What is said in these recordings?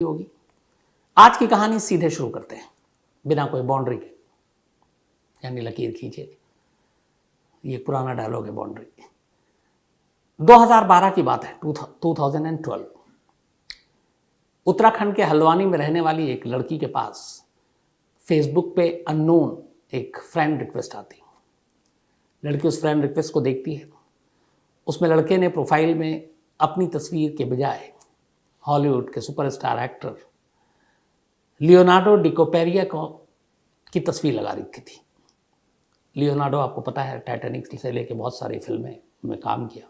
होगी। आज की कहानी सीधे शुरू करते हैं, बिना कोई बाउंड्री के, यानी लकीर खींचे। ये पुराना डायलॉग है, बाउंड्री। 2012 की बात है, 2012। उत्तराखंड के हल्द्वानी में रहने वाली एक लड़की के पास फेसबुक पे अननोन एक फ्रेंड रिक्वेस्ट आती। लड़की उस फ्रेंड रिक्वेस्ट को देखती है। उसमें लड़के ने प्रोफाइल में अपनी तस्वीर के बजाय हॉलीवुड के सुपरस्टार एक्टर लियोनार्डो डिकैप्रियो की तस्वीर लगा रखी थी। लियोनार्डो, आपको पता है, टाइटैनिक से लेके बहुत सारी फिल्में में काम किया।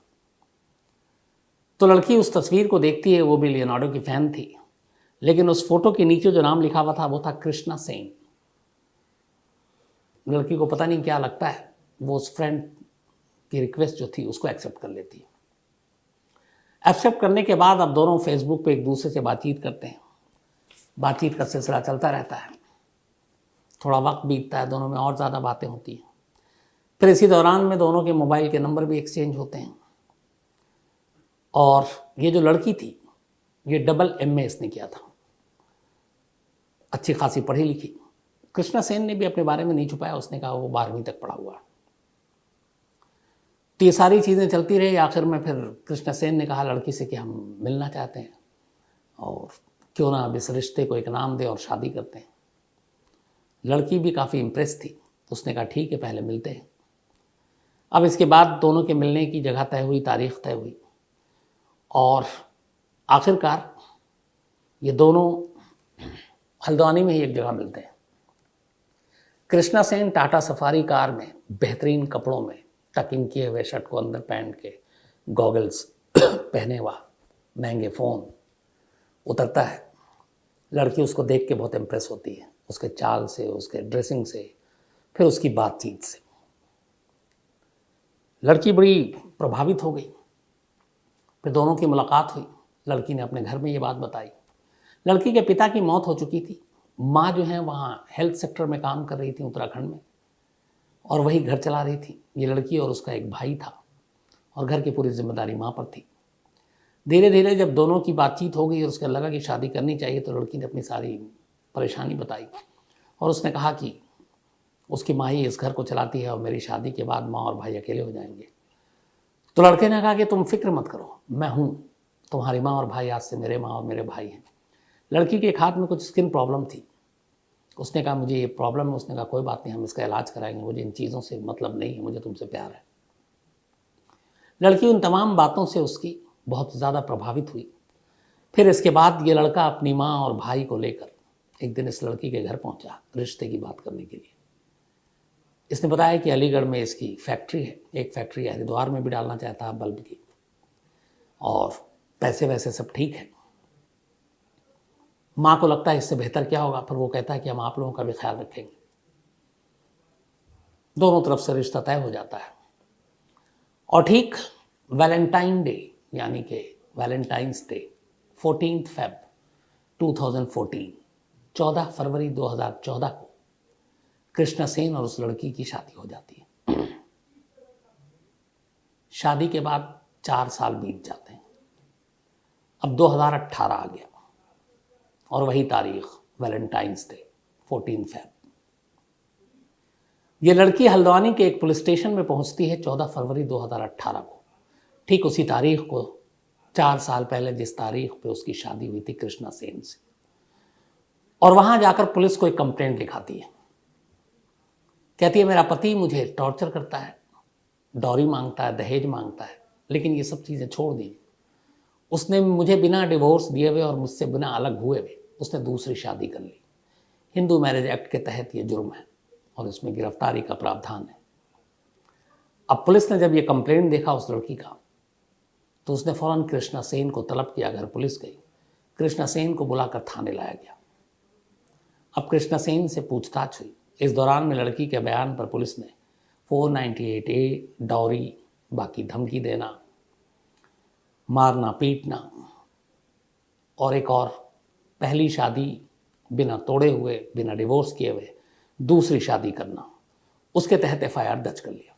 तो लड़की उस तस्वीर को देखती है, वो भी लियोनार्डो की फैन थी, लेकिन उस फोटो के नीचे जो नाम लिखा हुआ था वो था कृष्णा सेन। लड़की को पता नहीं क्या लगता है, वो उस फ्रेंड की रिक्वेस्ट जो थी उसको एक्सेप्ट कर लेती है। एक्सेप्ट करने के बाद अब दोनों फेसबुक पे एक दूसरे से बातचीत करते हैं। बातचीत का सिलसिला चलता रहता है। थोड़ा वक्त बीतता है, दोनों में और ज़्यादा बातें होती हैं। फिर इसी दौरान में दोनों के मोबाइल के नंबर भी एक्सचेंज होते हैं। और ये जो लड़की थी, ये AA इसने किया था, अच्छी खासी पढ़ी लिखी। कृष्णा सेन ने भी अपने बारे में नहीं छुपाया, उसने कहा वो 12वीं तक पढ़ा हुआ। तो ये सारी चीज़ें चलती रही। आखिर में फिर कृष्णा सेन ने कहा लड़की से कि हम मिलना चाहते हैं और क्यों ना अब इस रिश्ते को एक नाम दे और शादी करते हैं। लड़की भी काफ़ी इम्प्रेस थी, तो उसने कहा ठीक है, पहले मिलते हैं। अब इसके बाद दोनों के मिलने की जगह तय हुई, तारीख तय हुई, और आखिरकार ये दोनों हल्द्वानी में ही एक जगह मिलते हैं। कृष्णा सेन टाटा सफारी कार में बेहतरीन कपड़ों में, टकिंग किए हुए शर्ट को अंदर पहन के, गॉगल्स पहने हुआ, महंगे फ़ोन, उतरता है। लड़की उसको देख के बहुत इम्प्रेस होती है, उसके चाल से, उसके ड्रेसिंग से, फिर उसकी बातचीत से। लड़की बड़ी प्रभावित हो गई। फिर दोनों की मुलाकात हुई। लड़की ने अपने घर में ये बात बताई। लड़की के पिता की मौत हो चुकी थी। माँ जो है वहाँ हेल्थ सेक्टर में काम कर रही थी उत्तराखंड में, और वही घर चला रही थी। ये लड़की और उसका एक भाई था, और घर की पूरी जिम्मेदारी माँ पर थी। धीरे धीरे जब दोनों की बातचीत हो गई और उसको लगा कि शादी करनी चाहिए, तो लड़की ने अपनी सारी परेशानी बताई, और उसने कहा कि उसकी माँ ही इस घर को चलाती है और मेरी शादी के बाद माँ और भाई अकेले हो जाएंगे। तो लड़के ने कहा कि तुम फिक्र मत करो, मैं हूँ, तुम्हारी माँ और भाई आज से मेरे माँ और मेरे भाई हैं। लड़की के एक हाथ में कुछ स्किन प्रॉब्लम थी। उसने कहा मुझे ये प्रॉब्लम है। उसने कहा कोई बात नहीं, हम इसका इलाज कराएंगे, मुझे इन चीज़ों से मतलब नहीं है, मुझे तुमसे प्यार है। लड़की उन तमाम बातों से उसकी बहुत ज़्यादा प्रभावित हुई। फिर इसके बाद ये लड़का अपनी माँ और भाई को लेकर एक दिन इस लड़की के घर पहुंचा रिश्ते की बात करने के लिए। इसने बताया कि अलीगढ़ में इसकी फैक्ट्री है, एक फैक्ट्री है, हरिद्वार में भी डालना चाहता है बल्ब की, और पैसे वैसे सब ठीक है। माँ को लगता है इससे बेहतर क्या होगा, फिर वो कहता है कि हम आप लोगों का भी ख्याल रखेंगे। दोनों तरफ से रिश्ता तय हो जाता है। और ठीक वैलेंटाइन डे, यानी कि वैलेंटाइंस डे, 14 फेब 2014, 14 फरवरी 2014 को कृष्णा सेन और उस लड़की की शादी हो जाती है। शादी के बाद 4 साल बीत जाते हैं। अब 2018 आ गया, और वही तारीख, वैलेंटाइंस डे, 14 फेब। ये लड़की हल्द्वानी के एक पुलिस स्टेशन में पहुंचती है 14 फरवरी 2018 को। ठीक उसी तारीख को, 4 साल पहले जिस तारीख पे उसकी शादी हुई थी कृष्णा सेन से। और वहां जाकर पुलिस को एक कंप्लेंट लिखाती है। कहती है मेरा पति मुझे टॉर्चर करता है, डॉरी मांगता है, दहेज मांगता है, लेकिन ये सब चीज़ें छोड़ दी। उसने मुझे बिना डिवोर्स दिए हुए और मुझसे बिना अलग हुए हुए उसने दूसरी शादी कर ली। हिंदू मैरिज एक्ट के तहत ये जुर्म है और इसमें गिरफ्तारी का प्रावधान है। अब पुलिस ने जब ये कंप्लेंट देखा उस लड़की का, तो उसने फौरन कृष्णा सेन को तलब किया। घर पुलिस गई, कृष्णा सेन को बुलाकर थाने लाया गया। अब कृष्णा सेन से पूछताछ हुई। इस दौरान में लड़की के बयान पर पुलिस ने 498A डॉरी, बाकी धमकी देना, मारना पीटना, और एक और पहली शादी बिना तोड़े हुए, बिना डिवोर्स किए हुए दूसरी शादी करना, उसके तहत FIR दर्ज कर लिया।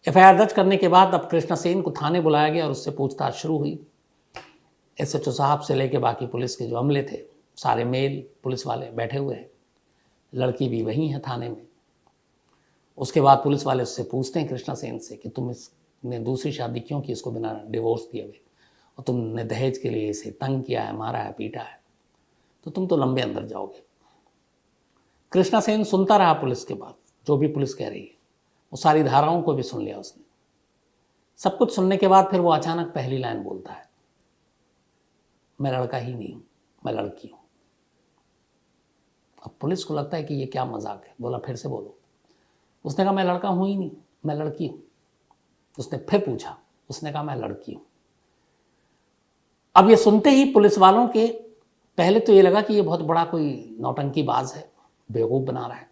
FIR दर्ज करने के बाद अब कृष्णा सेन को थाने बुलाया गया और उससे पूछताछ शुरू हुई। एसएचओ साहब से लेके बाकी पुलिस के जो अमले थे, सारे मेल पुलिस वाले बैठे हुए हैं। लड़की भी वहीं है थाने में। उसके बाद पुलिस वाले उससे पूछते हैं कृष्णा सेन से कि तुम इसने दूसरी शादी क्यों की इसको बिना डिवोर्स दिए हुए, और तुमने दहेज के लिए इसे तंग किया है, मारा है, पीटा है, तो तुम तो लंबे अंदर जाओगे। कृष्णा सेन सुनता रहा पुलिस के बाद, जो भी पुलिस कह रही है, वो सारी धाराओं को भी सुन लिया उसने। सब कुछ सुनने के बाद फिर वो अचानक पहली लाइन बोलता है, मैं लड़का ही नहीं हूं, मैं लड़की हूं। अब पुलिस को लगता है कि ये क्या मजाक है। बोला फिर से बोलो। उसने कहा मैं लड़का हूं ही नहीं, मैं लड़की हूं। उसने फिर पूछा, उसने कहा मैं लड़की हूं। अब ये सुनते ही पुलिस वालों के पहले तो ये लगा कि ये बहुत बड़ा कोई नौटंकीबाज है, बेवकूफ बना रहा है।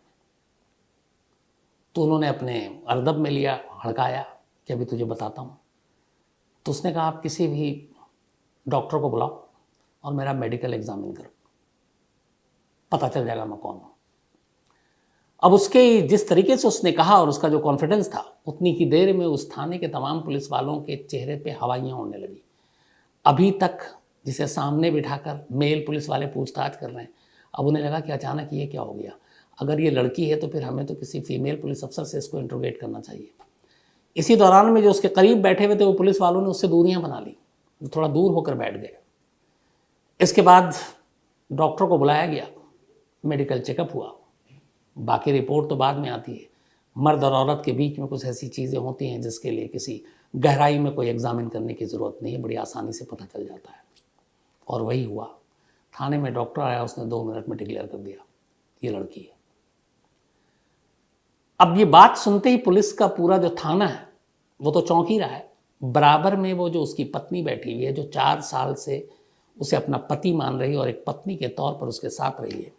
तो उन्होंने अपने अर्दब में लिया, हड़काया कि अभी तुझे बताता हूं। तो उसने कहा आप किसी भी डॉक्टर को बुलाओ और मेरा मेडिकल एग्जामिन करो, पता चल जाएगा मैं कौन हूं। अब उसके जिस तरीके से उसने कहा और उसका जो कॉन्फिडेंस था, उतनी ही देर में उस थाने के तमाम पुलिस वालों के चेहरे पे हवाइयाँ उड़ने लगी। अभी तक जिसे सामने बिठाकर मेल पुलिस वाले पूछताछ कर रहे हैं, अब उन्हें लगा कि अचानक ये क्या हो गया। अगर ये लड़की है तो फिर हमें तो किसी फीमेल पुलिस अफसर से इसको इंट्रोगेट करना चाहिए। इसी दौरान में जो उसके करीब बैठे हुए थे वो पुलिस वालों ने उससे दूरियां बना ली, थोड़ा दूर होकर बैठ गए। इसके बाद डॉक्टर को बुलाया गया, मेडिकल चेकअप हुआ। बाकी रिपोर्ट तो बाद में आती है। मर्द और औरत के बीच में कुछ ऐसी चीज़ें होती हैं जिसके लिए किसी गहराई में कोई एग्जामिन करने की ज़रूरत नहीं है, बड़ी आसानी से पता चल जाता है। और वही हुआ। थाने में डॉक्टर आया, उसने 2 मिनट में डिक्लेयर कर दिया ये लड़की है। अब ये बात सुनते ही पुलिस का पूरा जो थाना है वो तो चौंक ही रहा है। बराबर में वो जो उसकी पत्नी बैठी हुई है, जो 4 साल से उसे अपना पति मान रही है और एक पत्नी के तौर पर उसके साथ रही है,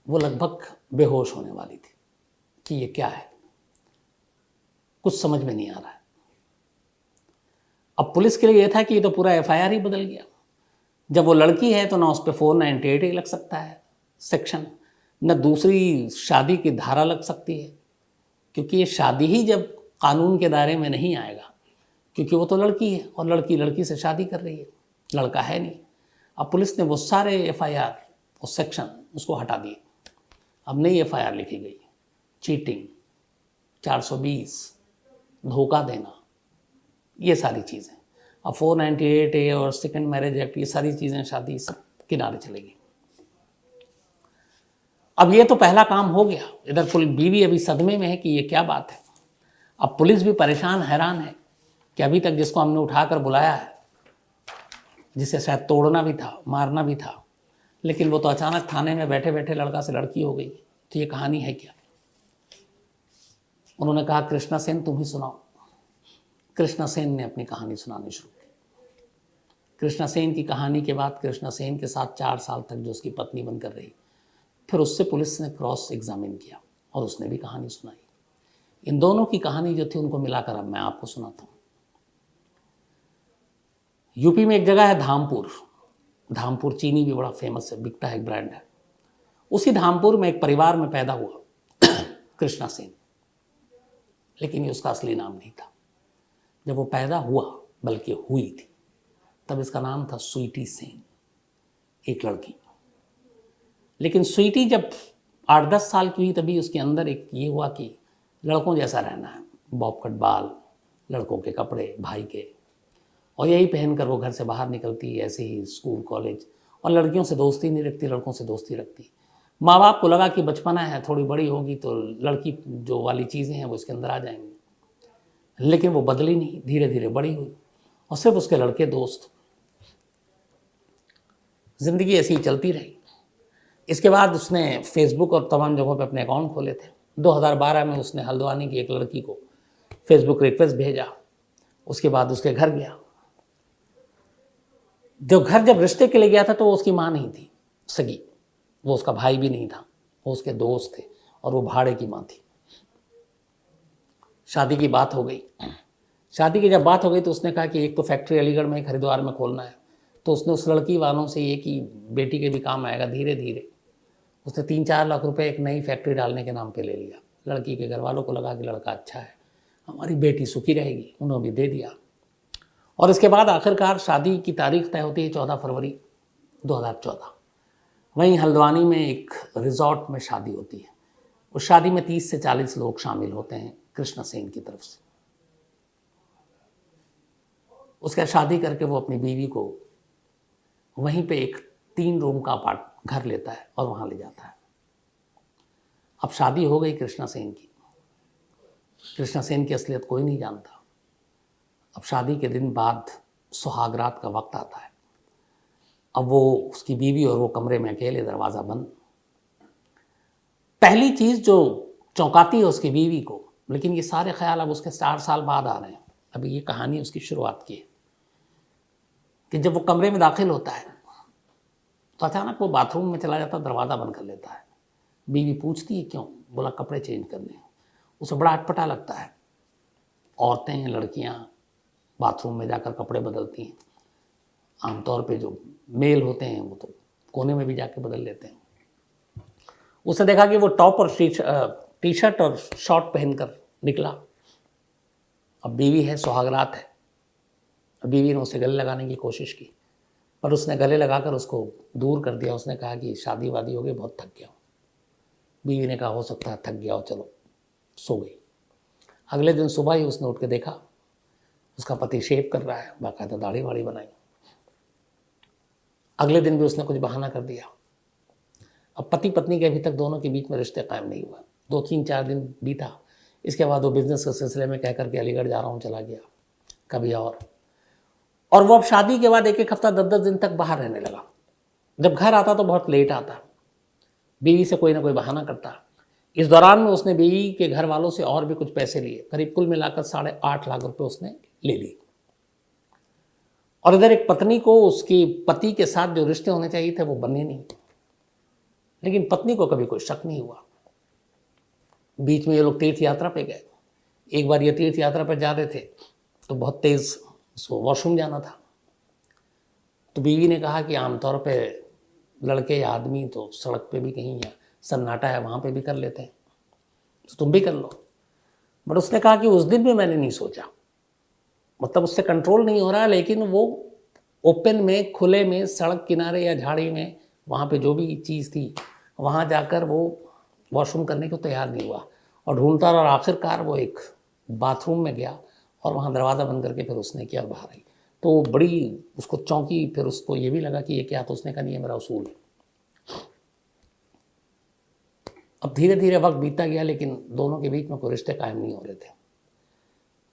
वो लगभग बेहोश होने वाली थी कि ये क्या है, कुछ समझ में नहीं आ रहा है। अब पुलिस के लिए यह था कि ये तो पूरा एफआईआर ही बदल गया। जब वो लड़की है तो ना उस पर 498 ही लग सकता है सेक्शन, न दूसरी शादी की धारा लग सकती है, क्योंकि ये शादी ही जब कानून के दायरे में नहीं आएगा, क्योंकि वो तो लड़की है और लड़की लड़की से शादी कर रही है, लड़का है नहीं। अब पुलिस ने वो सारे एफआईआर, वो सेक्शन उसको हटा दिए। अब नई एफआईआर लिखी गई, चीटिंग, 420, धोखा देना, ये सारी चीज़ें। अब 498A और सेकेंड मैरिज एक्ट, ये सारी चीज़ें शादी सब किनारे चलेगी। अब ये तो पहला काम हो गया। इधर फुल बीवी अभी सदमे में है कि ये क्या बात है। अब पुलिस भी परेशान हैरान है कि अभी तक जिसको हमने उठाकर बुलाया है, जिसे शायद तोड़ना भी था, मारना भी था, लेकिन वो तो अचानक थाने में बैठे बैठे लड़का से लड़की हो गई। तो ये कहानी है क्या? उन्होंने कहा कृष्णा सेन तुम ही सुनाओ। कृष्णा सेन ने अपनी कहानी सुनानी शुरू की। कृष्णा सेन की कहानी के बाद कृष्णा सेन के साथ 4 साल तक जो उसकी पत्नी बनकर रही, फिर उससे पुलिस ने क्रॉस एग्जामिन किया और उसने भी कहानी सुनाई। इन दोनों की कहानी जो थी उनको मिलाकर अब मैं आपको सुनाता हूँ। यूपी में एक जगह है धामपुर। धामपुर चीनी भी बड़ा फेमस है, बिकता है, एक ब्रांड है। उसी धामपुर में एक परिवार में पैदा हुआ कृष्णा सेन, लेकिन ये उसका असली नाम नहीं था। जब वो पैदा हुआ, बल्कि हुई थी, तब इसका नाम था स्वीटी सेन, एक लड़की। लेकिन स्वीटी जब 8-10 साल की हुई तभी उसके अंदर एक ये हुआ कि लड़कों जैसा रहना है, बॉब कट बाल, लड़कों के कपड़े भाई के, और यही पहनकर वो घर से बाहर निकलती, ऐसे ही स्कूल कॉलेज, और लड़कियों से दोस्ती नहीं रखती, लड़कों से दोस्ती रखती। माँ बाप को लगा कि बचपना है, थोड़ी बड़ी होगी तो लड़की जो वाली चीज़ें हैं वो इसके अंदर आ जाएंगी, लेकिन वो बदली नहीं, धीरे धीरे बड़ी हुई और सिर्फ उसके लड़के दोस्त। ज़िंदगी ऐसी ही चलती रही। इसके बाद उसने फेसबुक और तमाम जगहों पे अपने अकाउंट खोले थे। 2012 में उसने हल्द्वानी की एक लड़की को फेसबुक रिक्वेस्ट भेजा। उसके बाद उसके घर गया। जब रिश्ते के लिए गया था तो वो उसकी माँ नहीं थी सगी, वो उसका भाई भी नहीं था, वो उसके दोस्त थे और वो भाड़े की माँ थी। शादी की बात हो गई। शादी की जब बात हो गई तो उसने कहा कि एक तो फैक्ट्री अलीगढ़ में, एक हरिद्वार में खोलना है। तो उसने उस लड़की वालों से ये कि बेटी के भी काम आएगा, धीरे धीरे उसने 3-4 लाख रुपए एक नई फैक्ट्री डालने के नाम पे ले लिया। लड़की के घर वालों को लगा कि लड़का अच्छा है, हमारी बेटी सुखी रहेगी, उन्होंने भी दे दिया। और इसके बाद आखिरकार शादी की तारीख तय होती है 14 फरवरी 2014। वहीं हल्द्वानी में एक रिजॉर्ट में शादी होती है। उस शादी में 30 से 40 लोग शामिल होते हैं कृष्णा सेन की तरफ से। उसका शादी करके वो अपनी बीवी को वहीं पे एक 3 रूम का घर लेता है और वहाँ ले जाता है। अब शादी हो गई कृष्णा सेन की। कृष्णा सेन की असलियत कोई नहीं जानता। अब शादी के दिन बाद सुहागरात का वक्त आता है। अब वो उसकी बीवी और वो कमरे में अकेले, दरवाज़ा बंद। पहली चीज़ जो चौंकाती है उसकी बीवी को, लेकिन ये सारे ख्याल अब उसके 4 साल बाद आ रहे हैं। अभी ये कहानी उसकी शुरुआत की है कि जब वो कमरे में दाखिल होता है तो अचानक वो बाथरूम में चला जाता है, दरवाज़ा बंद कर लेता है। बीवी पूछती है क्यों? बोला कपड़े चेंज करने। उसे बड़ा अटपटा लगता है। औरतें, लड़कियां बाथरूम में जाकर कपड़े बदलती हैं। आमतौर पे जो मेल होते हैं वो तो कोने में भी जाके बदल लेते हैं। उसे देखा कि वो टॉप और टी शर्ट और शॉर्ट पहनकर निकला। अब बीवी है, सुहागरात है। बीवी ने उसे गले लगाने की कोशिश की, पर उसने गले लगाकर उसको दूर कर दिया। उसने कहा कि शादी वादी हो गई, बहुत थक गया हूँ। बीवी ने कहा हो सकता है थक गया हो, चलो सो गई। अगले दिन सुबह ही उसने उठ के देखा उसका पति शेव कर रहा है, बाकायदा दाढ़ी वाड़ी बनाई। अगले दिन भी उसने कुछ बहाना कर दिया। अब पति पत्नी के अभी तक दोनों के बीच में रिश्ते कायम नहीं हुआ। 2-3-4 दिन बीता। इसके बाद वो बिजनेस के सिलसिले में कह करके अलीगढ़ जा रहा हूँ चला गया, कभी और वो अब शादी के बाद 1-1 हफ्ता 10-10 दिन तक बाहर रहने लगा। जब घर आता तो बहुत लेट आता, बीवी से कोई ना कोई बहाना करता। इस दौरान में उसने बीवी के घर वालों से और भी कुछ पैसे लिए, करीब कुल मिलाकर 8.5 लाख रुपए उसने ले लिए। और इधर एक पत्नी को उसकी पति के साथ जो रिश्ते होने चाहिए थे वो बने नहीं। लेकिन पत्नी को कभी कोई शक नहीं हुआ। बीच में ये लोग तीर्थ यात्रा पे गए। एक बार ये तीर्थ यात्रा पर जा रहे थे तो बहुत तेज उसको वॉशरूम जाना था। तो बीवी ने कहा कि आमतौर पे लड़के या आदमी तो सड़क पे भी कहीं या सन्नाटा है वहाँ पे भी कर लेते हैं, तो तुम भी कर लो। बट उसने कहा कि उस दिन भी मैंने नहीं सोचा, मतलब उससे कंट्रोल नहीं हो रहा, लेकिन वो ओपन में, खुले में, सड़क किनारे या झाड़ी में, वहाँ पे जो भी चीज़ थी वहाँ जाकर वो वॉशरूम करने को तैयार नहीं हुआ और ढूंढता रहा। और आखिरकार वो एक बाथरूम में गया और वहाँ दरवाज़ा बंद करके फिर उसने किया, बाहर आई। तो बड़ी उसको चौंकी। फिर उसको ये भी लगा कि ये क्या, तो उसने कहा नहीं, ये मेरा उसूल है। अब धीरे धीरे वक्त बीतता गया, लेकिन दोनों के बीच में कोई रिश्ते कायम नहीं हो रहे थे।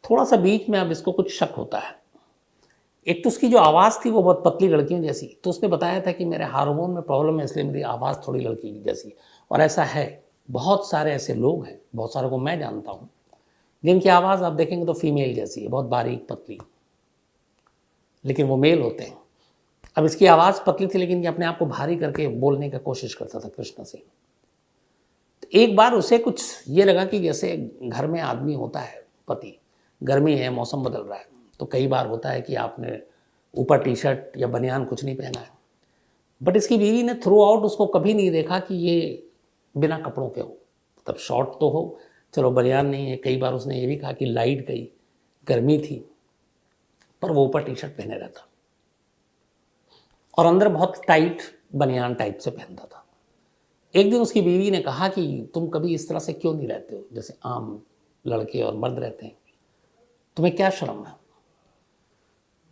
थोड़ा सा बीच में अब इसको कुछ शक होता है। एक तो उसकी जो आवाज़ थी वो बहुत पतली लड़कियों जैसी, तो उसने बताया था कि मेरे हार्मोन में प्रॉब्लम है, इसलिए मेरी आवाज़ थोड़ी लड़की जैसी। और ऐसा है, बहुत सारे ऐसे लोग हैं, बहुत सारे को मैं जानता हूँ, जिनकी आवाज़ आप देखेंगे तो फीमेल जैसी है, बहुत बारीक पतली, लेकिन वो मेल होते हैं। अब इसकी आवाज़ पतली थी, लेकिन ये अपने आप को भारी करके बोलने की कोशिश करता था कृष्णा सेन। तो एक बार उसे कुछ ये लगा कि जैसे घर में आदमी होता है, पति, गर्मी है, मौसम बदल रहा है, तो कई बार होता है कि आपने ऊपर टी शर्ट या बनियान कुछ नहीं पहना है। बट इसकी बीवी ने थ्रू आउट उसको कभी नहीं देखा कि ये बिना कपड़ों के हो, तब शॉर्ट तो हो, चलो बनियान नहीं है। कई बार उसने ये भी कहा कि लाइट गई, गर्मी थी, पर वो ऊपर टी शर्ट पहने रहता और अंदर बहुत टाइट बनियान टाइप से पहनता था। एक दिन उसकी बीवी ने कहा कि तुम कभी इस तरह से क्यों नहीं रहते हो जैसे आम लड़के और मर्द रहते हैं, तुम्हें क्या शर्म है?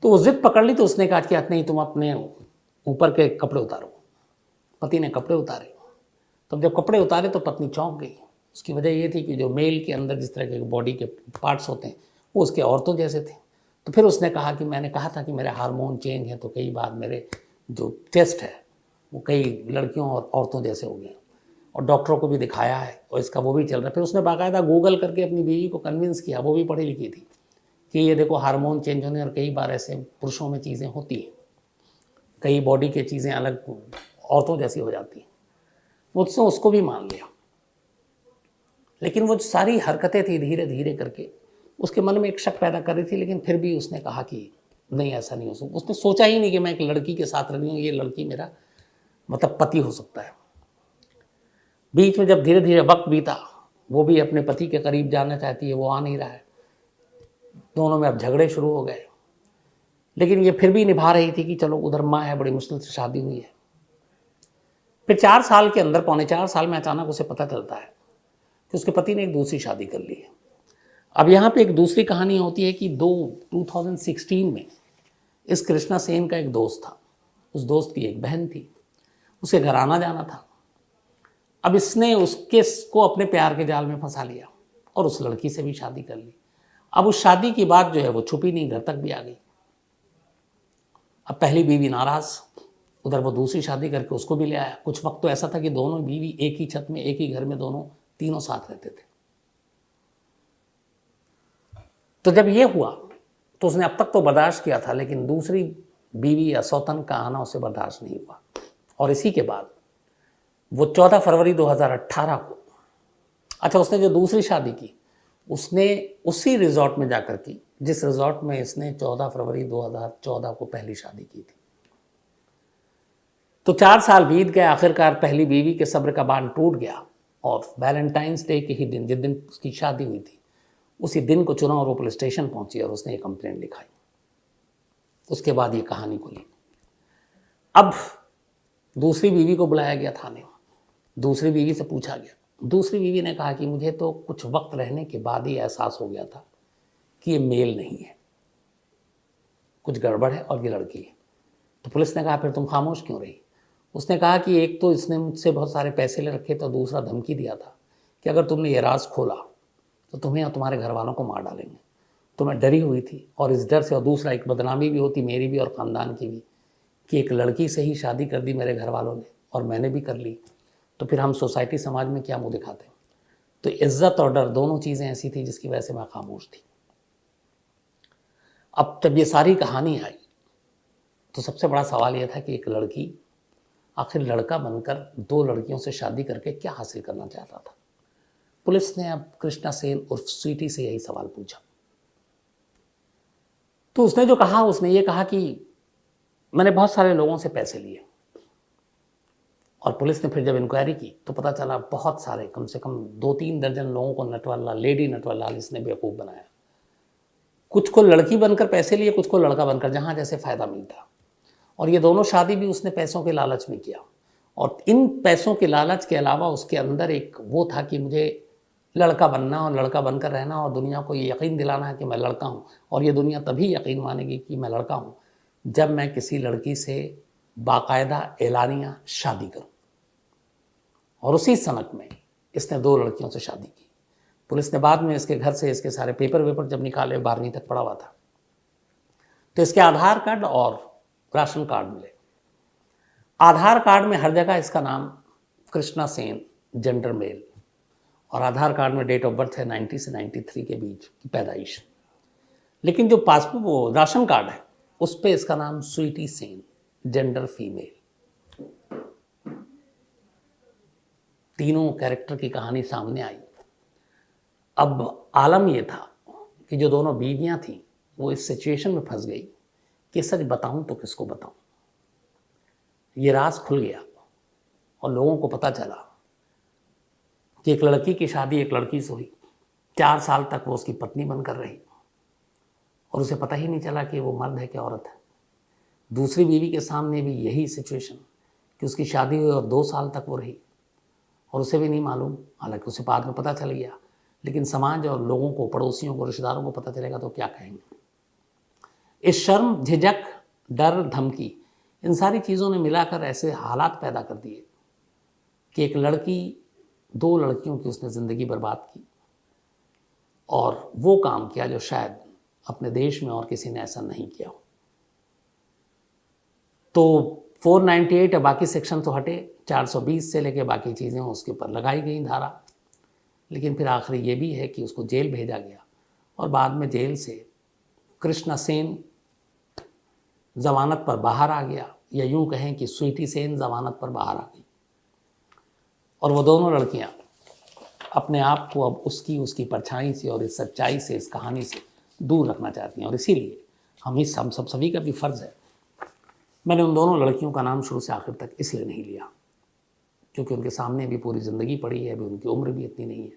तो वो जिद पकड़ ली। तो उसने कहा कि नहीं, तुम अपने ऊपर के कपड़े उतारो। पति ने कपड़े उतारे। तब जब कपड़े उतारे तो पत्नी चौंक गई। उसकी वजह ये थी कि जो मेल के अंदर जिस तरह के बॉडी के पार्ट्स होते हैं वो उसके औरतों जैसे थे। तो फिर उसने कहा कि मैंने कहा था कि मेरे हार्मोन चेंज है, तो कई बार मेरे जो चेस्ट है वो कई लड़कियों और औरतों जैसे हो गए, और डॉक्टरों को भी दिखाया है और इसका वो भी चल रहा है। फिर उसने बाकायदा गूगल करके अपनी बीवी को कन्विंस किया, वो भी पढ़ी लिखी थी, कि ये देखो हार्मोन चेंज होने और कई बार ऐसे पुरुषों में चीज़ें होती हैं, कई बॉडी के चीज़ें अलग औरतों जैसी हो जाती हैं। मुझसे उसको भी मान लिया, लेकिन वो सारी हरकतें थी धीरे धीरे करके उसके मन में एक शक पैदा कर रही थी। लेकिन फिर भी उसने कहा कि नहीं, ऐसा नहीं हो सकता। उसने सोचा ही नहीं कि मैं एक लड़की के साथ रही हूँ, ये लड़की मेरा मतलब पति हो सकता है। बीच में जब धीरे धीरे वक्त बीता, वो भी अपने पति के करीब जाना चाहती है, वो आ नहीं रहा है। दोनों में अब झगड़े शुरू हो गए। लेकिन ये फिर भी निभा रही थी कि चलो उधर माँ है, बड़ी मुश्किल से शादी हुई है। फिर 4 साल के अंदर, पौने 4 साल में अचानक उसे पता चलता है कि उसके पति ने एक दूसरी शादी कर ली है। अब यहाँ पे एक दूसरी कहानी होती है कि 2016 में इस कृष्णा सेन का एक दोस्त था, उस दोस्त की एक बहन थी, उसे घर आना जाना था। अब इसने उसके को अपने प्यार के जाल में फंसा लिया और उस लड़की से भी शादी कर ली। अब उस शादी की बात जो है वो छुपी नहीं, घर तक भी आ गई। अब पहली बीवी नाराज, उधर वो दूसरी शादी करके उसको भी ले आया। कुछ वक्त तो ऐसा था कि दोनों बीवी एक ही छत में, एक ही घर में, दोनों तीनों साथ रहते थे। तो जब ये हुआ तो उसने अब तक तो बर्दाश्त किया था, लेकिन दूसरी बीवी या सौतन का आना उसे बर्दाश्त नहीं हुआ। और इसी के बाद वो 14 फरवरी 2018 को, अच्छा उसने जो दूसरी शादी की उसने उसी रिजॉर्ट में जाकर की जिस रिजॉर्ट में इसने 14 फरवरी 2014 को पहली शादी की थी। तो 4 साल बीत गए, आखिरकार पहली बीवी के सब्र का बांध टूट गया और वैलेंटाइंस डे के ही दिन, जिस दिन उसकी शादी हुई थी, उसी दिन को चुना और वो पुलिस स्टेशन पहुंची और उसने ये कंप्लेंट लिखाई। उसके बाद ये कहानी खुली। अब दूसरी बीवी को बुलाया गया थाने में, दूसरी बीवी से पूछा गया। दूसरी बीवी ने कहा कि मुझे तो कुछ वक्त रहने के बाद ही एहसास हो गया था कि ये मेल नहीं है, कुछ गड़बड़ है और ये लड़की है। तो पुलिस ने कहा फिर तुम खामोश क्यों रही? उसने कहा कि एक तो इसने मुझसे बहुत सारे पैसे ले रखे, तो दूसरा धमकी दिया था कि अगर तुमने ये राज खोला तो तुम्हें और तुम्हारे घर वालों को मार डालेंगे। तो मैं डरी हुई थी और इस डर से, और दूसरा एक बदनामी भी होती मेरी भी और ख़ानदान की भी कि एक लड़की से ही शादी कर दी मेरे घर वालों ने और मैंने भी कर ली, तो फिर हम सोसाइटी समाज में क्या मुँह दिखाते। तो इज्जत और डर दोनों चीज़ें ऐसी थी जिसकी वजह से मैं खामोश थी। अब जब ये सारी कहानी आई तो सबसे बड़ा सवाल यह था कि एक लड़की आखिर लड़का बनकर 2 लड़कियों से शादी करके क्या हासिल करना चाहता था। पुलिस ने अब कृष्णा सेन उर्फ स्वीटी से यही सवाल पूछा। तो उसने जो कहा, उसने ये कहा कि मैंने बहुत सारे लोगों से पैसे लिए। और पुलिस ने फिर जब इंक्वायरी की तो पता चला बहुत सारे, कम से कम 2-3 दर्जन लोगों को नटवरलाल, लेडी नटवरलाल इसने बेवकूफ़ बनाया। कुछ को लड़की बनकर पैसे लिए, कुछ को लड़का बनकर, जहाँ जैसे फ़ायदा मिलता। और ये दोनों शादी भी उसने पैसों के लालच में किया। और इन पैसों के लालच के अलावा उसके अंदर एक वो था कि मुझे लड़का बनना और लड़का बनकर रहना और दुनिया को ये यकीन दिलाना है कि मैं लड़का हूँ। और ये दुनिया तभी यकीन मानेगी कि मैं लड़का हूँ जब मैं किसी लड़की से बाकायदा एलानिया शादी करूँ। और उसी सनक में इसने 2 लड़कियों से शादी की। पुलिस ने बाद में इसके घर से इसके सारे पेपर वेपर जब निकाले, 12वीं तक पढ़ा हुआ था, तो इसके आधार कार्ड और राशन कार्ड मिले। आधार कार्ड में हर जगह इसका नाम कृष्णा सेन, जेंडर मेल, और आधार कार्ड में डेट ऑफ बर्थ है 90 से 93 के बीच की पैदाइश। लेकिन जो पासपोर्ट, वो राशन कार्ड है, उस पर इसका नाम स्वीटी सेन, जेंडर फीमेल। तीनों कैरेक्टर की कहानी सामने आई। अब आलम यह था कि जो दोनों बीवियां थीं वो इस सिचुएशन में फंस गई कि सच बताऊं तो किसको बताऊं। ये राज खुल गया और लोगों को पता चला कि एक लड़की की शादी एक लड़की से हुई। 4 साल तक वो उसकी पत्नी बनकर रही और उसे पता ही नहीं चला कि वो मर्द है कि औरत है। दूसरी बीवी के सामने भी यही सिचुएशन कि उसकी शादी हुई और 2 साल तक वो रही और उसे भी नहीं मालूम, हालांकि उसे बाद में पता चल गया। लेकिन समाज और लोगों को, पड़ोसियों को, रिश्तेदारों को पता चलेगा तो क्या कहेंगे। इस शर्म, झिझक, डर, धमकी, इन सारी चीज़ों ने मिलाकर ऐसे हालात पैदा कर दिए कि एक लड़की, 2 लड़कियों की उसने ज़िंदगी बर्बाद की और वो काम किया जो शायद अपने देश में और किसी ने ऐसा नहीं किया हो। तो 498 या बाकी सेक्शन तो हटे, 420 से लेके बाकी चीज़ें उसके ऊपर लगाई गई धारा। लेकिन फिर आखिरी ये भी है कि उसको जेल भेजा गया और बाद में जेल से कृष्णा सेन ज़मानत पर बाहर आ गया, या यूँ कहें कि स्वीटी सेन ज़मानत पर बाहर आ गई। और वो दोनों लड़कियां अपने आप को अब उसकी परछाई से और इस सच्चाई से, इस कहानी से दूर रखना चाहती हैं। और इसीलिए हम सब सभी का भी फ़र्ज़ है। मैंने उन दोनों लड़कियों का नाम शुरू से आखिर तक इसलिए नहीं लिया क्योंकि उनके सामने भी पूरी ज़िंदगी पड़ी है, अभी उनकी उम्र भी इतनी नहीं है,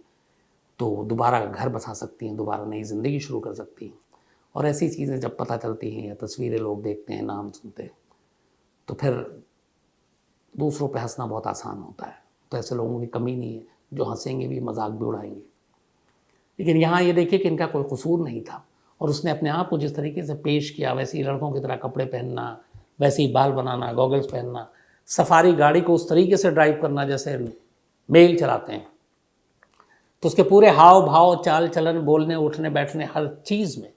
तो दोबारा घर बसा सकती हैं, दोबारा नई ज़िंदगी शुरू कर सकती हैं। और ऐसी चीज़ें जब पता चलती हैं या तस्वीरें लोग देखते हैं, नाम सुनते हैं, तो फिर दूसरों पे हंसना बहुत आसान होता है। तो ऐसे लोगों की कमी नहीं है जो हंसेंगे भी, मजाक भी उड़ाएंगे। लेकिन यहाँ ये देखिए कि इनका कोई कसूर नहीं था, और उसने अपने आप को जिस तरीके से पेश किया, वैसे ही लड़कों की तरह कपड़े पहनना, वैसे ही बाल बनाना, गॉगल्स पहनना, सफारी गाड़ी को उस तरीके से ड्राइव करना जैसे मेल चलाते हैं, तो उसके पूरे हाव भाव, चाल चलन, बोलने उठने बैठने, हर चीज़ में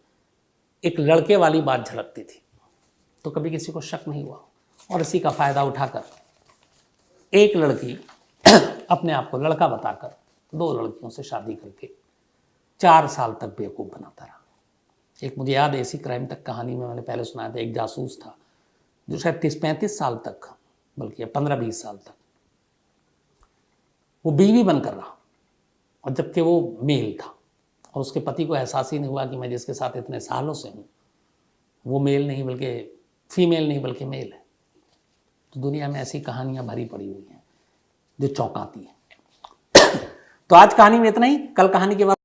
एक लड़के वाली बात झलकती थी। तो कभी किसी को शक नहीं हुआ, और इसी का फ़ायदा उठाकर एक लड़की अपने आप को लड़का बताकर 2 लड़कियों से शादी करके 4 साल तक बेवकूफ़ बनाता रहा। एक मुझे याद है, इसी क्राइम तक कहानी में मैंने पहले सुनाया था, एक जासूस था जो शायद 30-35 साल तक, बल्कि 15-20 साल तक वो बीवी बनकर रहा, और जबकि वो मेल था, और उसके पति को एहसास ही नहीं हुआ कि मैं जिसके साथ इतने सालों से हूँ वो मेल नहीं बल्कि फीमेल नहीं बल्कि मेल है। तो दुनिया में ऐसी कहानियाँ भरी पड़ी हुई हैं जो चौंकाती हैं। तो आज कहानी में इतना ही। कल कहानी के बाद